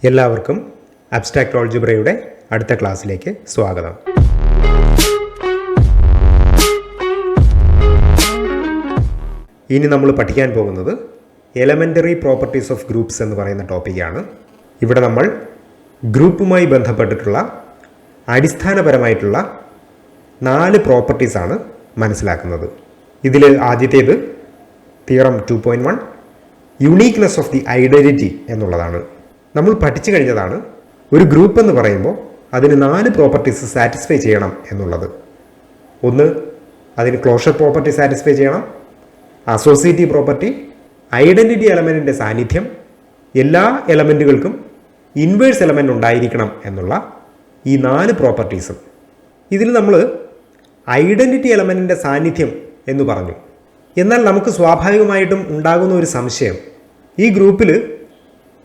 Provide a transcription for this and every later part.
എല്ലാവർക്കും അബ്സ്ട്രാക്ട് ആൾജിബ്രയുടെ അടുത്ത ക്ലാസ്സിലേക്ക് സ്വാഗതം. ഇനി നമ്മൾ പഠിക്കാൻ പോകുന്നത് എലമെൻ്ററി പ്രോപ്പർട്ടീസ് ഓഫ് ഗ്രൂപ്പ്സ് എന്ന് പറയുന്ന ടോപ്പിക്കാണ്. ഇവിടെ നമ്മൾ ഗ്രൂപ്പുമായി ബന്ധപ്പെട്ടിട്ടുള്ള അടിസ്ഥാനപരമായിട്ടുള്ള 4 പ്രോപ്പർട്ടീസാണ് മനസ്സിലാക്കുന്നത്. ഇതിൽ ആദ്യത്തേത് theorem 2.1 uniqueness of the identity എന്നുള്ളതാണ്. നമ്മൾ പഠിച്ചു കഴിഞ്ഞതാണ് ഒരു ഗ്രൂപ്പ് എന്ന് പറയുമ്പോൾ അതിന് 4 പ്രോപ്പർട്ടീസ് സാറ്റിസ്ഫൈ ചെയ്യണം എന്നുള്ളത്. ഒന്ന്, അതിന് ക്ലോഷർ പ്രോപ്പർട്ടി സാറ്റിസ്ഫൈ ചെയ്യണം, അസോസിയേറ്റീവ് പ്രോപ്പർട്ടി, ഐഡൻറ്റിറ്റി എലമെൻറ്റിൻ്റെ സാന്നിധ്യം, എല്ലാ എലമെൻറ്റുകൾക്കും ഇൻവേഴ്സ് എലമെൻ്റ് ഉണ്ടായിരിക്കണം എന്നുള്ള ഈ 4 പ്രോപ്പർട്ടീസും. ഇതിൽ നമ്മൾ ഐഡൻറ്റിറ്റി എലമെൻറ്റിൻ്റെ സാന്നിധ്യം എന്ന് പറഞ്ഞു. എന്നാൽ നമുക്ക് സ്വാഭാവികമായിട്ടും ഉണ്ടാകുന്ന ഒരു സംശയം, ഈ ഗ്രൂപ്പിൽ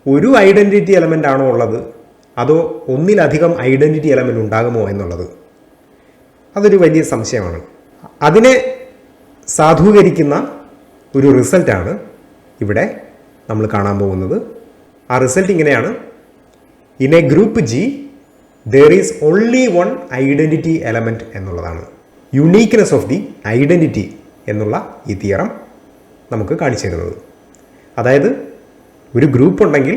ഒരു ഐഡൻറ്റിറ്റി എലമെൻ്റ് ആണോ ഉള്ളത്, അതോ ഒന്നിലധികം ഐഡൻറ്റിറ്റി എലമെൻ്റ് ഉണ്ടാകുമോ എന്നുള്ളത്. അതൊരു വലിയ സംശയമാണ്. അതിനെ സാധൂകരിക്കുന്ന ഒരു റിസൾട്ടാണ് ഇവിടെ നമ്മൾ കാണാൻ പോകുന്നത്. ആ റിസൾട്ട് ഇങ്ങനെയാണ്: in A group G there is only one identity element എന്നുള്ളതാണ്. യുണീക്ക്നെസ് ഓഫ് ദി ഐഡൻറ്റിറ്റി എന്നുള്ള ഈ തിയറം നമുക്ക് കാണിച്ചു തരുന്നത്. അതായത് ഒരു ഗ്രൂപ്പ് ഉണ്ടെങ്കിൽ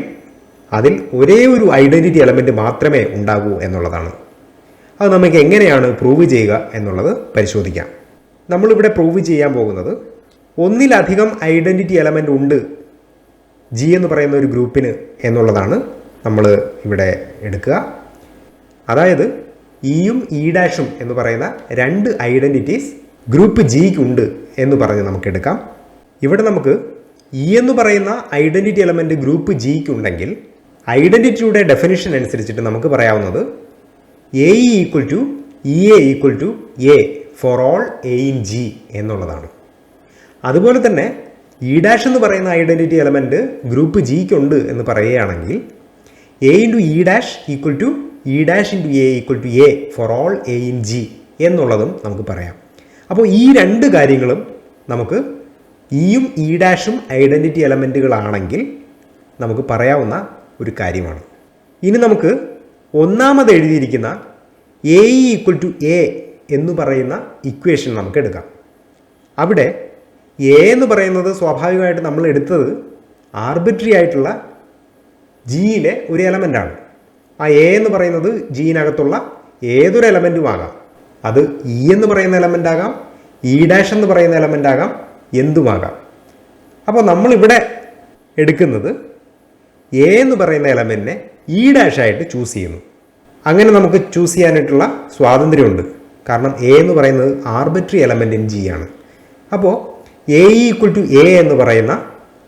അതിൽ ഒരേ ഒരു ഐഡൻറ്റിറ്റി എലമെൻറ്റ് മാത്രമേ ഉണ്ടാകൂ എന്നുള്ളതാണ്. അത് നമുക്ക് എങ്ങനെയാണ് പ്രൂവ് ചെയ്യുക എന്നുള്ളത് പരിശോധിക്കാം. നമ്മളിവിടെ പ്രൂവ് ചെയ്യാൻ പോകുന്നത് ഒന്നിലധികം ഐഡൻറ്റിറ്റി എലമെൻ്റ് ഉണ്ട് ജി എന്ന് പറയുന്ന ഒരു ഗ്രൂപ്പിന് എന്നുള്ളതാണ് നമ്മൾ ഇവിടെ എടുക്കുക. അതായത് ഇയും ഇ ഡാഷും എന്ന് പറയുന്ന 2 ഐഡൻറ്റിറ്റീസ് ഗ്രൂപ്പ് ജിക്ക് ഉണ്ട് എന്ന് പറഞ്ഞ് നമുക്ക് എടുക്കാം. ഇവിടെ നമുക്ക് ഇ എന്ന് പറയുന്ന ഐഡൻറ്റിറ്റി എലമെൻറ്റ് ഗ്രൂപ്പ് ജിക്ക് ഉണ്ടെങ്കിൽ ഐഡൻറ്റിറ്റിയുടെ ഡെഫിനിഷൻ അനുസരിച്ചിട്ട് നമുക്ക് പറയാവുന്നത് a equal to e a equal to a for all a in G എന്നുള്ളതാണ്. അതുപോലെ തന്നെ ഇ ഡാഷ് എന്ന് പറയുന്ന ഐഡൻറ്റിറ്റി എലമെൻറ്റ് ഗ്രൂപ്പ് ജിക്ക് ഉണ്ട് എന്ന് പറയുകയാണെങ്കിൽ a into e dash equal to E dash into a equal to a for all a in G എന്നുള്ളതും നമുക്ക് പറയാം. അപ്പോൾ ഈ 2 കാര്യങ്ങളും നമുക്ക് ഇയും ഇ ഡാഷും ഐഡൻറ്റിറ്റി എലമെൻറ്റുകളാണെങ്കിൽ നമുക്ക് പറയാവുന്ന ഒരു കാര്യമാണ്. ഇനി നമുക്ക് ഒന്നാമത് എഴുതിയിരിക്കുന്ന എ ഈക്വൽ ടു എ എന്ന് പറയുന്ന ഇക്വേഷൻ നമുക്ക് എടുക്കാം. അവിടെ എ എന്ന് പറയുന്നത് സ്വാഭാവികമായിട്ട് നമ്മൾ എടുത്തത് ആർബിട്രറി ആയിട്ടുള്ള ജിയിലെ ഒരു എലമെൻ്റാണ്. ആ എ എന്ന് പറയുന്നത് ജിയിനകത്തുള്ള ഏതൊരു എലമെൻറ്റും ആകാം. അത് ഇ എന്ന് പറയുന്ന എലമെൻ്റ് ആകാം, ഇ ഡാഷ് എന്ന് പറയുന്ന എലമെൻ്റ് ആകാം, എന്തുമാകാം. അപ്പോൾ നമ്മളിവിടെ എടുക്കുന്നത് എ എന്ന് പറയുന്ന എലമെൻറ്റിനെ ഇ ഡാഷായിട്ട് ചൂസ് ചെയ്യുന്നു. അങ്ങനെ നമുക്ക് ചൂസ് ചെയ്യാനായിട്ടുള്ള സ്വാതന്ത്ര്യമുണ്ട്. കാരണം എ എന്ന് പറയുന്നത് ആർബിട്രറി എലമെൻ്റ് ഇൻ ജി ആണ്. അപ്പോൾ എ ഈക്വൽ ടു എ എന്ന് പറയുന്ന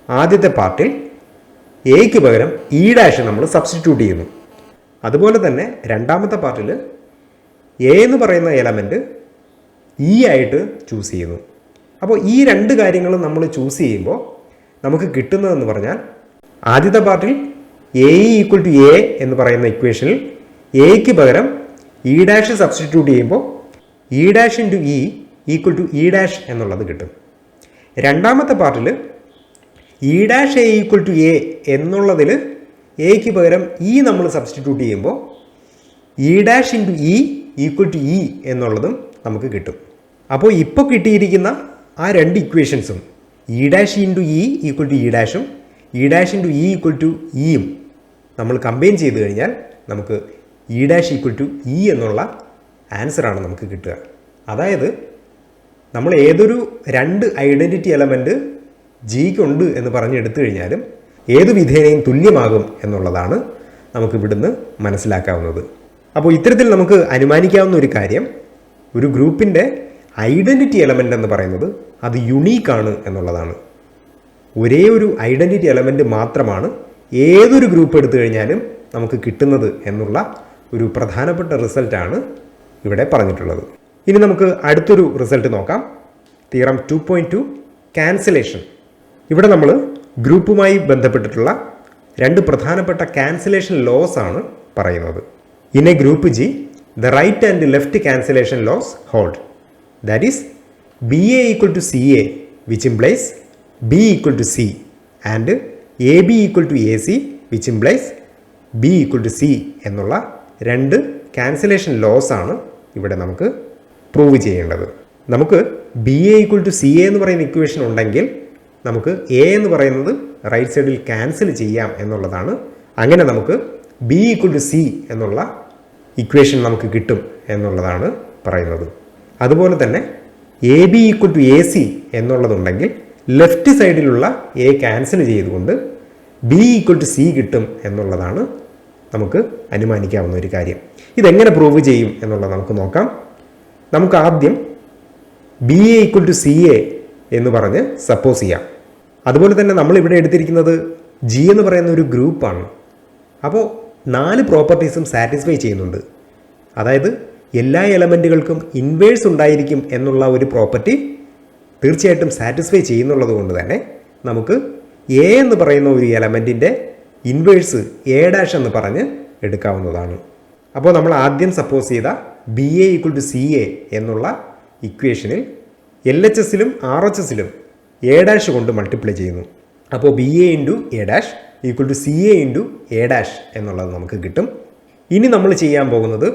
ആദ്യത്തെ പാർട്ടിൽ എക്ക് പകരം ഇ ഡാഷ് നമ്മൾ സബ്സ്റ്റിറ്റ്യൂട്ട് ചെയ്യുന്നു. അതുപോലെ തന്നെ രണ്ടാമത്തെ പാർട്ടിൽ എ എന്ന് പറയുന്ന എലമെൻറ്റ് ഇ ആയിട്ട് ചൂസ് ചെയ്യുന്നു. അപ്പോൾ ഈ 2 കാര്യങ്ങളും നമ്മൾ ചൂസ് ചെയ്യുമ്പോൾ നമുക്ക് കിട്ടുന്നതെന്ന് പറഞ്ഞാൽ ആദ്യത്തെ പാർട്ടിൽ എ ഈക്വൽ ടു എ എന്ന് പറയുന്ന ഇക്വേഷനിൽ എക്ക് പകരം ഇ ഡാഷ് സബ്സ്റ്റിറ്റ്യൂട്ട് ചെയ്യുമ്പോൾ E dash into E equal to E dash എന്നുള്ളത് കിട്ടും. രണ്ടാമത്തെ പാർട്ടിൽ E dash A equal to A എന്നുള്ളതിൽ എക്ക് പകരം ഇ നമ്മൾ സബ്സ്റ്റിറ്റ്യൂട്ട് ചെയ്യുമ്പോൾ E dash into E equal to E എന്നുള്ളതും നമുക്ക് കിട്ടും. അപ്പോൾ ഇപ്പോൾ കിട്ടിയിരിക്കുന്ന ആ 2 ഇക്വേഷൻസും E dash into E equal to E ഡാഷും E dash into E equal to ഇയും നമ്മൾ കമ്പൈൻ ചെയ്ത് കഴിഞ്ഞാൽ നമുക്ക് E dash equal to E എന്നുള്ള ആൻസറാണ് നമുക്ക് കിട്ടുക. അതായത് നമ്മൾ ഏതൊരു 2 ഐഡൻറ്റിറ്റി എലമെൻറ്റ് ജിക്കുണ്ട് എന്ന് പറഞ്ഞെടുത്തു കഴിഞ്ഞാലും ഏത് വിധേനയും തുല്യമാകും എന്നുള്ളതാണ് നമുക്ക് ഇവിടുന്ന് മനസ്സിലാക്കാവുന്നത്. അപ്പോൾ ഇത്തരത്തിൽ നമുക്ക് അനുമാനിക്കാവുന്ന ഒരു കാര്യം, ഒരു ഗ്രൂപ്പിൻ്റെ ഐഡൻറ്റിറ്റി എലമെൻ്റ് എന്ന് പറയുന്നത് അത് യുണീക്കാണ് എന്നുള്ളതാണ്. ഒരേ ഒരു ഐഡൻറ്റിറ്റി എലമെൻറ്റ് മാത്രമാണ് ഏതൊരു ഗ്രൂപ്പ് എടുത്തു കഴിഞ്ഞാലും നമുക്ക് കിട്ടുന്നത് എന്നുള്ള ഒരു പ്രധാനപ്പെട്ട റിസൾട്ടാണ് ഇവിടെ പറഞ്ഞിട്ടുള്ളത്. ഇനി നമുക്ക് അടുത്തൊരു റിസൾട്ട് നോക്കാം. Theorem 2.2 cancellation. ഇവിടെ നമ്മൾ ഗ്രൂപ്പുമായി ബന്ധപ്പെട്ടിട്ടുള്ള 2 പ്രധാനപ്പെട്ട ക്യാൻസലേഷൻ ലോസ് ആണ് പറയുന്നത്. In A group G the right and left cancellation laws hold. That is BA equal to CA, which implies B equal to C, and AB equal to AC, which implies B equal to C എന്നുള്ള രണ്ട് cancellation laws ആണ് ഇവിടെ നമുക്ക് prove ചെയ്യേണ്ടത്. നമുക്ക് B A equal to C A എന്ന് പറയുന്ന equation ഉണ്ടെങ്കിൽ നമുക്ക് എ എന്ന് പറയുന്നത് റൈറ്റ് സൈഡിൽ ക്യാൻസൽ ചെയ്യാം എന്നുള്ളതാണ്. അങ്ങനെ നമുക്ക് ബി ഈക്വൽ ടു സി എന്നുള്ള ഇക്വേഷൻ നമുക്ക് കിട്ടും എന്നുള്ളതാണ് പറയുന്നത്. അതുപോലെ തന്നെ A B equal to A C എന്നുള്ളതുണ്ടെങ്കിൽ ലെഫ്റ്റ് സൈഡിലുള്ള എ ക്യാൻസൽ ചെയ്തുകൊണ്ട് ബി ഈക്വൽ ടു സി കിട്ടും എന്നുള്ളതാണ് നമുക്ക് അനുമാനിക്കാവുന്ന ഒരു കാര്യം. ഇതെങ്ങനെ പ്രൂവ് ചെയ്യും എന്നുള്ളത് നമുക്ക് നോക്കാം. നമുക്ക് ആദ്യം B A equal to C A എന്ന് പറഞ്ഞ് സപ്പോസ് ചെയ്യാം. അതുപോലെ തന്നെ നമ്മൾ ഇവിടെ എടുത്തിരിക്കുന്നത് ജി എന്ന് പറയുന്ന ഒരു ഗ്രൂപ്പാണ്. അപ്പോൾ 4 പ്രോപ്പർട്ടീസും സാറ്റിസ്ഫൈ ചെയ്യുന്നുണ്ട്. അതായത് എല്ലാ എലമെൻറ്റുകൾക്കും ഇൻവേഴ്സ് ഉണ്ടായിരിക്കും എന്നുള്ള ഒരു പ്രോപ്പർട്ടി തീർച്ചയായിട്ടും സാറ്റിസ്ഫൈ ചെയ്യുന്നുള്ളത് കൊണ്ട് തന്നെ നമുക്ക് എ എന്ന് പറയുന്ന ഒരു എലമെൻറ്റിൻ്റെ ഇൻവേഴ്സ് എ ഡാഷ് എന്ന് പറഞ്ഞ് എടുക്കാവുന്നതാണ്. അപ്പോൾ നമ്മൾ ആദ്യം സപ്പോസ് ചെയ്ത B A equal to C A എന്നുള്ള ഇക്വേഷനിൽ എൽ എച്ച് എസിലും ആർ എച്ച് എസിലും എ ഡാഷ് കൊണ്ട് മൾട്ടിപ്ലൈ ചെയ്യുന്നു. അപ്പോൾ B A into A dash equal to C A into A dash എന്നുള്ളത് നമുക്ക് കിട്ടും. ഇനി നമ്മൾ ചെയ്യാൻ പോകുന്നത്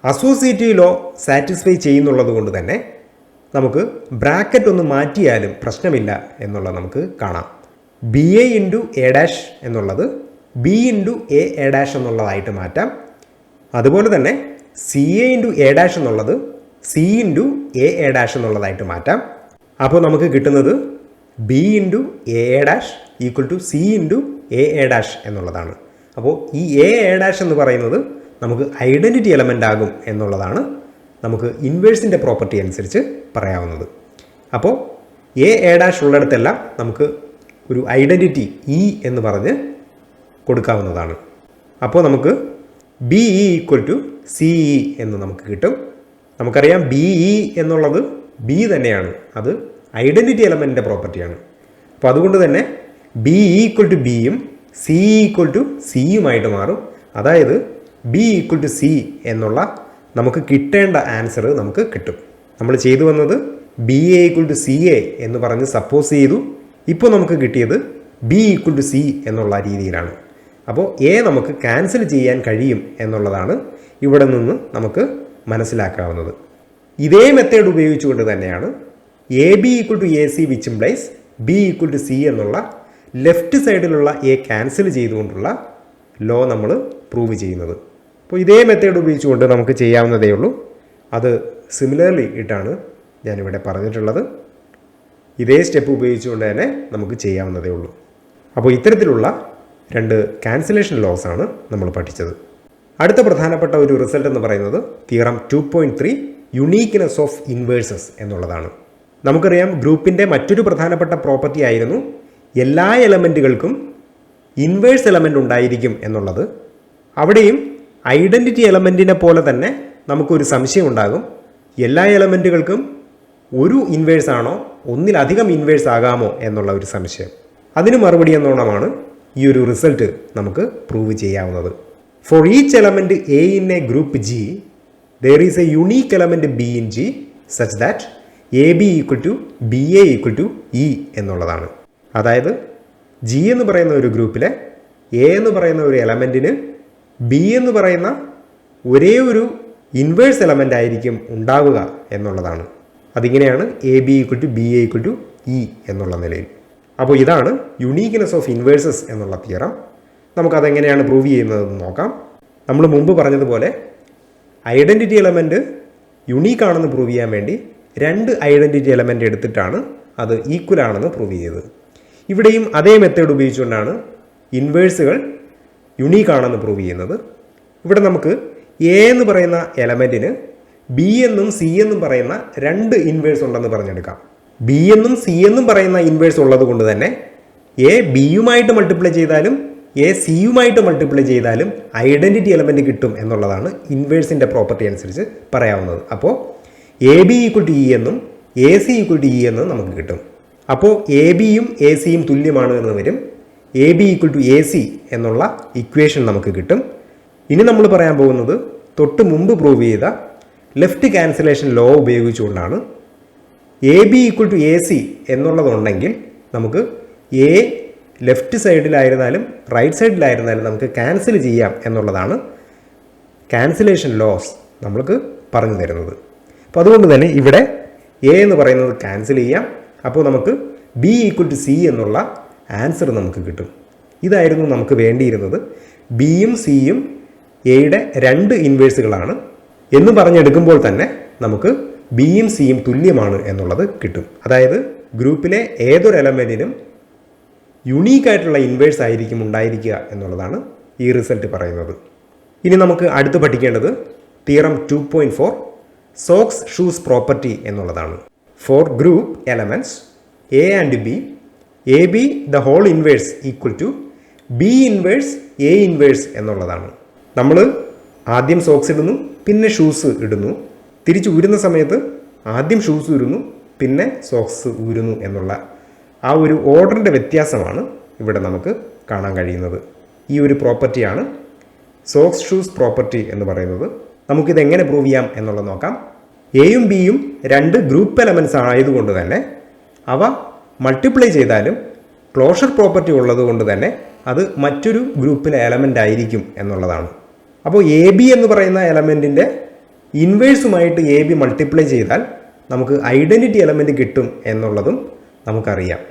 അസോസിയേറ്റീവ് ലോ സാറ്റിസ്ഫൈ ചെയ്യുന്നുള്ളത് കൊണ്ട് തന്നെ നമുക്ക് ബ്രാക്കറ്റ് ഒന്ന് മാറ്റിയാലും പ്രശ്നമില്ല എന്നുള്ളത് നമുക്ക് കാണാം. B A into A dash എന്നുള്ളത് ബി ഇൻറ്റു എ ഡാഷ് എന്നുള്ളതായിട്ട് മാറ്റാം. അതുപോലെ തന്നെ C A into A dash എന്നുള്ളത് സി ഇൻറ്റു എ ഡാഷ് എന്നുള്ളതായിട്ട് മാറ്റാം. അപ്പോൾ നമുക്ക് കിട്ടുന്നത് B into A dash equal to C into A dash എന്നുള്ളതാണ്. അപ്പോൾ ഈ എ ഡാഷ് എന്ന് പറയുന്നത് നമുക്ക് ഐഡൻറ്റിറ്റി എലമെൻ്റ് ആകും എന്നുള്ളതാണ് നമുക്ക് ഇൻവേഴ്സിൻ്റെ പ്രോപ്പർട്ടി അനുസരിച്ച് പറയാവുന്നത്. അപ്പോൾ എ ഡാഷ് ഉള്ളിടത്തെല്ലാം നമുക്ക് ഒരു ഐഡൻറ്റിറ്റി ഇ എന്ന് പറഞ്ഞ് കൊടുക്കാവുന്നതാണ്. അപ്പോൾ നമുക്ക് B E equal to C E എന്ന് നമുക്ക് കിട്ടും. നമുക്കറിയാം ബി ഇ എന്നുള്ളത് ബി തന്നെയാണ്, അത് ഐഡൻറ്റിറ്റി എലമെൻറ്റിൻ്റെ പ്രോപ്പർട്ടിയാണ്. അപ്പോൾ അതുകൊണ്ട് തന്നെ ബി ഈക്വൽ ടു ബിയും സി ഈക്വൽ ടു സിയുമായിട്ട് മാറും. അതായത് ബി ഈക്വൽ ടു സി എന്നുള്ള നമുക്ക് കിട്ടേണ്ട ആൻസർ നമുക്ക് കിട്ടും. നമ്മൾ ചെയ്തു വന്നത് B A equal to C A എന്ന് പറഞ്ഞ് സപ്പോസ് ചെയ്തു. ഇപ്പോൾ നമുക്ക് കിട്ടിയത് ബി ഈക്വൽ ടു സി എന്നുള്ള രീതിയിലാണ്. അപ്പോൾ എ നമുക്ക് ക്യാൻസൽ ചെയ്യാൻ കഴിയും എന്നുള്ളതാണ് ഇവിടെ നിന്ന് നമുക്ക് മനസ്സിലാക്കാവുന്നത്. ഇതേ മെത്തേഡ് ഉപയോഗിച്ചുകൊണ്ട് തന്നെയാണ് A B equal to A C which implies B equal to C എന്നുള്ള ലെഫ്റ്റ് സൈഡിലുള്ള എ ക്യാൻസൽ ചെയ്തുകൊണ്ടുള്ള ലോ നമ്മൾ പ്രൂവ് ചെയ്യുന്നത്. അപ്പോൾ ഇതേ മെത്തേഡ് ഉപയോഗിച്ചുകൊണ്ട് നമുക്ക് ചെയ്യാവുന്നതേ ഉള്ളൂ. അത് സിമിലർലി ഇട്ടാണ് ഞാനിവിടെ പറഞ്ഞിട്ടുള്ളത്. ഇതേ സ്റ്റെപ്പ് ഉപയോഗിച്ചുകൊണ്ട് തന്നെ നമുക്ക് ചെയ്യാവുന്നതേ ഉള്ളൂ. അപ്പോൾ ഇത്തരത്തിലുള്ള 2 ക്യാൻസലേഷൻ ലോസ് ആണ് നമ്മൾ പഠിച്ചത്. അടുത്ത പ്രധാനപ്പെട്ട ഒരു റിസൾട്ട് എന്ന് പറയുന്നത് തിയറം 2.3 യുണീക്ക്നെസ് ഓഫ് ഇൻവേഴ്സസ് എന്നുള്ളതാണ്. നമുക്കറിയാം ഗ്രൂപ്പിൻ്റെ മറ്റൊരു പ്രധാനപ്പെട്ട പ്രോപ്പർട്ടി ആയിരുന്നു എല്ലാ എലമെൻറ്റുകൾക്കും ഇൻവേഴ്സ് എലമെൻ്റ് ഉണ്ടായിരിക്കും എന്നുള്ളത്. അവിടെയും ഐഡൻറ്റിറ്റി എലമെൻറ്റിനെ പോലെ തന്നെ നമുക്കൊരു സംശയം ഉണ്ടാകും, എല്ലാ എലമെൻറ്റുകൾക്കും ഒരു ഇൻവേഴ്സ് ആണോ ഒന്നിലധികം ഇൻവേഴ്സ് ആകാമോ എന്നുള്ള ഒരു സംശയം. അതിന് മറുപടി എന്നോണമാണ് ഈ ഒരു റിസൾട്ട് നമുക്ക് പ്രൂവ് ചെയ്യാവുന്നത്. For each element A in A group G there is a unique element B in G such that AB equal to BA equal to E എന്നുള്ളതാണ്. അതായത് ജി എന്ന് പറയുന്ന ഒരു ഗ്രൂപ്പിലെ എ എന്ന് പറയുന്ന ഒരു എലമെൻറ്റിന് ബി എന്ന് പറയുന്ന ഒരേ ഒരു ഇൻവേഴ്സ് എലമെൻ്റ് ആയിരിക്കും ഉണ്ടാവുക എന്നുള്ളതാണ്. അതിങ്ങനെയാണ് A B equal to B A equal to E എന്നുള്ള നിലയിൽ. അപ്പോൾ ഇതാണ് യുണീക്ക്നെസ് ഓഫ് ഇൻവേഴ്സസ് എന്നുള്ള തിയറം. നമുക്കതെങ്ങനെയാണ് പ്രൂവ് ചെയ്യുന്നതെന്ന് നോക്കാം. നമ്മൾ മുമ്പ് പറഞ്ഞതുപോലെ ഐഡൻറ്റിറ്റി എലമെൻറ്റ് യുണീക്ക് ആണെന്ന് പ്രൂവ് ചെയ്യാൻ വേണ്ടി 2 ഐഡൻറ്റിറ്റി എലമെൻറ്റ് എടുത്തിട്ടാണ് അത് ഈക്വൽ ആണെന്ന് പ്രൂവ് ചെയ്തത്. ഇവിടെയും അതേ മെത്തേഡ് ഉപയോഗിച്ചുകൊണ്ടാണ് ഇൻവേഴ്സുകൾ യുണീക്ക് ആണെന്ന് പ്രൂവ് ചെയ്യുന്നത്. ഇവിടെ നമുക്ക് എ എന്ന് പറയുന്ന എലമെൻറ്റിന് ബി എന്നും സി എന്നും പറയുന്ന 2 ഇൻവേഴ്സ് ഉണ്ടെന്ന് പറഞ്ഞെടുക്കാം. ബി എന്നും സി എന്നും പറയുന്ന ഇൻവേഴ്സ് ഉള്ളത് കൊണ്ട് തന്നെ എ ബിയുമായിട്ട് മൾട്ടിപ്ലൈ ചെയ്താലും എ സിയുമായിട്ട് മൾട്ടിപ്ലൈ ചെയ്താലും ഐഡൻറ്റിറ്റി എലമെൻറ്റ് കിട്ടും എന്നുള്ളതാണ് ഇൻവേഴ്സിൻ്റെ പ്രോപ്പർട്ടി അനുസരിച്ച് പറയാവുന്നത്. അപ്പോൾ A B equal to E എന്നും A C equal to E എന്നും നമുക്ക് കിട്ടും. അപ്പോൾ എ ബിയും എ സിയും തുല്യമാണ് എന്ന് വരും. A B equal to A C എന്നുള്ള ഇക്വേഷൻ നമുക്ക് കിട്ടും. ഇനി നമ്മൾ പറയാൻ പോകുന്നത് തൊട്ട് മുമ്പ് പ്രൂവ് ചെയ്ത ലെഫ്റ്റ് ക്യാൻസലേഷൻ ലോ ഉപയോഗിച്ചുകൊണ്ടാണ്. A B equal to A C എന്നുള്ളതുണ്ടെങ്കിൽ നമുക്ക് എ ലെഫ്റ്റ് സൈഡിലായിരുന്നാലും റൈറ്റ് സൈഡിലായിരുന്നാലും നമുക്ക് ക്യാൻസൽ ചെയ്യാം എന്നുള്ളതാണ് ക്യാൻസലേഷൻ ലോസ് നമ്മൾക്ക് പറഞ്ഞു തരുന്നത്. അപ്പോൾ അതുകൊണ്ട് തന്നെ ഇവിടെ എ എന്ന് പറയുന്നത് ക്യാൻസൽ ചെയ്യാം. അപ്പോൾ നമുക്ക് ബി ഈക്വൽ ടു സി എന്നുള്ള ആൻസർ നമുക്ക് കിട്ടും. ഇതായിരുന്നു നമുക്ക് വേണ്ടിയിരുന്നത്. ബിയും സിയും എയുടെ 2 ഇൻവേഴ്സുകളാണ് എന്ന് പറഞ്ഞെടുക്കുമ്പോൾ തന്നെ നമുക്ക് ബിയും സിയും തുല്യമാണ് എന്നുള്ളത് കിട്ടും. അതായത് ഗ്രൂപ്പിലെ ഏതൊരു എലമെൻറ്റിനും യുണീക്കായിട്ടുള്ള ഇൻവേഴ്സ് ആയിരിക്കും ഉണ്ടായിരിക്കുക എന്നുള്ളതാണ് ഈ റിസൾട്ട് പറയുന്നത്. ഇനി നമുക്ക് അടുത്ത് പഠിക്കേണ്ടത് തിയറം 2.4 സോക്സ് ഷൂസ് പ്രോപ്പർട്ടി എന്നുള്ളതാണ്. For group elements A and B, A B the whole inverse equal to B inverse A inverse എന്നുള്ളതാണ്. നമ്മൾ ആദ്യം സോക്സ് ഇടുന്നു, പിന്നെ ഷൂസ് ഇടുന്നു. തിരിച്ച് ഊരുന്ന സമയത്ത് ആദ്യം ഷൂസ് ഊരുന്നു, പിന്നെ സോക്സ് ഊരുന്നു എന്നുള്ള ആ ഒരു ഓർഡറിൻ്റെ വ്യത്യാസമാണ് ഇവിടെ നമുക്ക് കാണാൻ കഴിയുന്നത്. ഈ ഒരു പ്രോപ്പർട്ടിയാണ് സോക്സ് ഷൂസ് പ്രോപ്പർട്ടി എന്ന് പറയുന്നത്. നമുക്കിതെങ്ങനെ പ്രൂവ് ചെയ്യാം എന്നുള്ളത് നോക്കാം. എയും ബിയും 2 ഗ്രൂപ്പ് എലമെൻറ്റ്സ് ആയതുകൊണ്ട് തന്നെ അവ മൾട്ടിപ്ലൈ ചെയ്താലും ക്ലോഷർ പ്രോപ്പർട്ടി ഉള്ളത് കൊണ്ട് തന്നെ അത് മറ്റൊരു ഗ്രൂപ്പിലെ എലമെൻ്റ് ആയിരിക്കും എന്നുള്ളതാണ്. അപ്പോൾ എ ബി എന്ന് പറയുന്ന എലമെൻറ്റിൻ്റെ ഇൻവേഴ്സുമായിട്ട് എ ബി മൾട്ടിപ്ലൈ ചെയ്താൽ നമുക്ക് ഐഡൻറ്റിറ്റി എലമെൻറ്റ് കിട്ടും എന്നുള്ളതും നമുക്കറിയാം.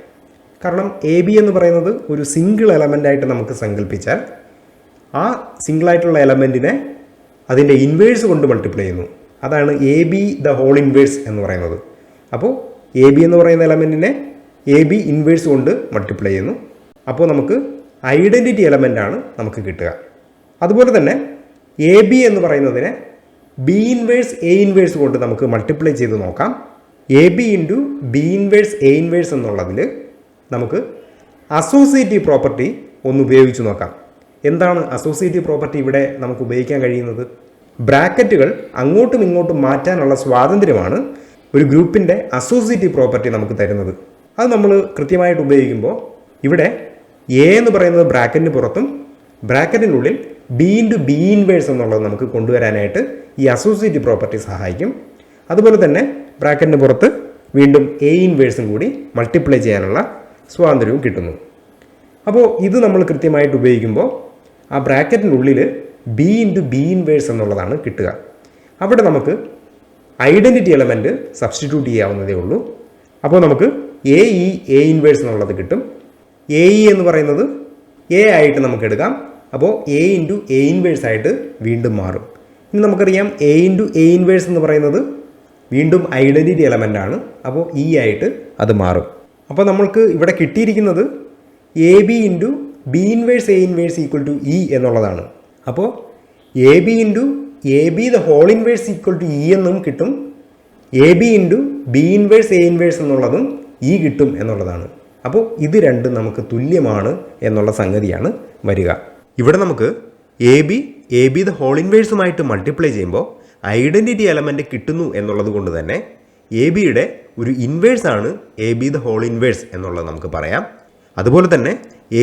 കാരണം എ ബി എന്ന് പറയുന്നത് ഒരു സിംഗിൾ എലമെൻ്റായിട്ട് നമുക്ക് സങ്കല്പിച്ചാൽ ആ സിംഗിളായിട്ടുള്ള എലമെൻറ്റിനെ അതിൻ്റെ ഇൻവേഴ്സ് കൊണ്ട് മൾട്ടിപ്ലൈ ചെയ്യുന്നു. അതാണ് A B the whole inverse എന്ന് പറയുന്നത്. അപ്പോൾ എ ബി എന്ന് പറയുന്ന എലമെൻറ്റിനെ എ ബി ഇൻവേഴ്സ് കൊണ്ട് മൾട്ടിപ്ലൈ ചെയ്യുന്നു. അപ്പോൾ നമുക്ക് ഐഡൻറ്റിറ്റി എലമെൻ്റാണ് നമുക്ക് കിട്ടുക. അതുപോലെ തന്നെ എ ബി എന്ന് പറയുന്നതിനെ ബി ഇൻവേഴ്സ് എ ഇൻവേഴ്സ് കൊണ്ട് നമുക്ക് മൾട്ടിപ്ലൈ ചെയ്ത് നോക്കാം. A B into B inverse A inverse എന്നുള്ളതിൽ നമുക്ക് അസോസിയേറ്റീവ് പ്രോപ്പർട്ടി ഒന്ന് ഉപയോഗിച്ച് നോക്കാം. എന്താണ് അസോസിയേറ്റീവ് പ്രോപ്പർട്ടി ഇവിടെ നമുക്ക് ഉപയോഗിക്കാൻ കഴിയുന്നത്? ബ്രാക്കറ്റുകൾ അങ്ങോട്ടും ഇങ്ങോട്ടും മാറ്റാനുള്ള സ്വാതന്ത്ര്യമാണ് ഒരു ഗ്രൂപ്പിൻ്റെ അസോസിയേറ്റീവ് പ്രോപ്പർട്ടി നമുക്ക് തരുന്നത്. അത് നമ്മൾ കൃത്യമായിട്ട് ഉപയോഗിക്കുമ്പോൾ ഇവിടെ എ എന്ന് പറയുന്നത് ബ്രാക്കറ്റിന് പുറത്തും ബ്രാക്കറ്റിനുള്ളിൽ ബി ഇൻറ്റു ബി ഇൻവേഴ്സ് എന്നുള്ളത് നമുക്ക് കൊണ്ടുവരാനായിട്ട് ഈ അസോസിയേറ്റീവ് പ്രോപ്പർട്ടി സഹായിക്കും. അതുപോലെ തന്നെ ബ്രാക്കറ്റിന് പുറത്ത് വീണ്ടും എ ഇൻവേഴ്സും കൂടി മൾട്ടിപ്ലൈ ചെയ്യാനുള്ള സ്വാതന്ത്ര്യവും കിട്ടുന്നു. അപ്പോൾ ഇത് നമ്മൾ കൃത്യമായിട്ട് ഉപയോഗിക്കുമ്പോൾ ആ ബ്രാക്കറ്റിനുള്ളിൽ ബി ഇൻറ്റു ബി ഇൻവേഴ്സ് എന്നുള്ളതാണ് കിട്ടുക. അവിടെ നമുക്ക് ഐഡൻറ്റിറ്റി എലമെൻറ്റ് സബ്സ്റ്റിറ്റ്യൂട്ട് ചെയ്യാവുന്നതേ ഉള്ളൂ. അപ്പോൾ നമുക്ക് എ ഇ എ ഇൻവേഴ്സ് എന്നുള്ളത് കിട്ടും. എ ഇ എന്ന് പറയുന്നത് എ ആയിട്ട് നമുക്ക് എടുക്കാം. അപ്പോൾ എ ഇൻറ്റു എ ഇൻവേഴ്സ് ആയിട്ട് വീണ്ടും മാറും. ഇനി നമുക്കറിയാം എ ഇൻറ്റു എ ഇൻവേഴ്സ് എന്ന് പറയുന്നത് വീണ്ടും ഐഡൻറ്റിറ്റി എലമെൻ്റാണ്. അപ്പോൾ ഇ ആയിട്ട് അത് മാറും. അപ്പോൾ നമ്മൾക്ക് ഇവിടെ കിട്ടിയിരിക്കുന്നത് A B into B inverse A inverse equal to E എന്നുള്ളതാണ്. അപ്പോൾ A B into A B the whole inverse equal to E എന്നും കിട്ടും. A B into B inverse A inverse എന്നുള്ളതും ഇ കിട്ടും എന്നുള്ളതാണ്. അപ്പോൾ ഇത് രണ്ടും നമുക്ക് തുല്യമാണ് എന്നുള്ള സംഗതിയാണ് വരിക. ഇവിടെ നമുക്ക് എ ബി ദ ഹോൾ ഇൻവേഴ്സുമായിട്ട് മൾട്ടിപ്ലൈ ചെയ്യുമ്പോൾ ഐഡൻറ്റിറ്റി എലമെൻറ്റ് കിട്ടുന്നു എന്നുള്ളത് കൊണ്ട് തന്നെ എ ബിയുടെ ഒരു ഇൻവേഴ്സാണ് A B the whole inverse എന്നുള്ളത് നമുക്ക് പറയാം. അതുപോലെ തന്നെ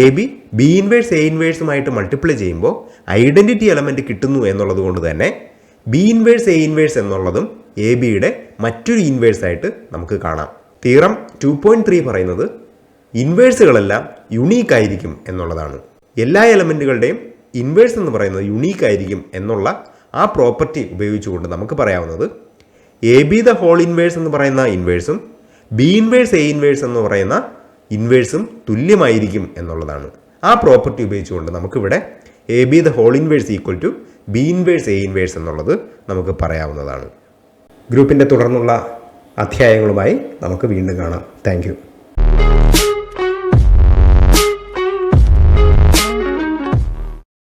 A B B inverse A ഇൻവേഴ്സുമായിട്ട് മൾട്ടിപ്ലൈ ചെയ്യുമ്പോൾ ഐഡൻറ്റിറ്റി എലമെൻറ്റ് കിട്ടുന്നു എന്നുള്ളത് കൊണ്ട് തന്നെ ബി ഇൻവേഴ്സ് എ ഇൻവേഴ്സ് എന്നുള്ളതും എ ബിയുടെ മറ്റൊരു ഇൻവേഴ്സായിട്ട് നമുക്ക് കാണാം. തിയറം 2.3 പറയുന്നത് ഇൻവേഴ്സുകളെല്ലാം യുണീക്ക് ആയിരിക്കും എന്നുള്ളതാണ്. എല്ലാ എലമെൻറ്റുകളുടെയും ഇൻവേഴ്സ് എന്ന് പറയുന്നത് യുണീക്ക് ആയിരിക്കും എന്നുള്ള ആ പ്രോപ്പർട്ടി ഉപയോഗിച്ചുകൊണ്ട് നമുക്ക് പറയാവുന്നത് A B the whole inverse എന്ന് പറയുന്ന ഇൻവേഴ്സും ബി ഇൻവേഴ്സ് എ ഇൻവേഴ്സ് എന്ന് പറയുന്ന ഇൻവേഴ്സും തുല്യമായിരിക്കും എന്നുള്ളതാണ്. ആ പ്രോപ്പർട്ടി ഉപയോഗിച്ചുകൊണ്ട് നമുക്കിവിടെ A B the whole inverse equal to B inverse A inverse എന്നുള്ളത് നമുക്ക് പറയാവുന്നതാണ്. ഗ്രൂപ്പിൻ്റെ തുടർന്നുള്ള അധ്യായങ്ങളുമായി നമുക്ക് വീണ്ടും കാണാം. Thank U.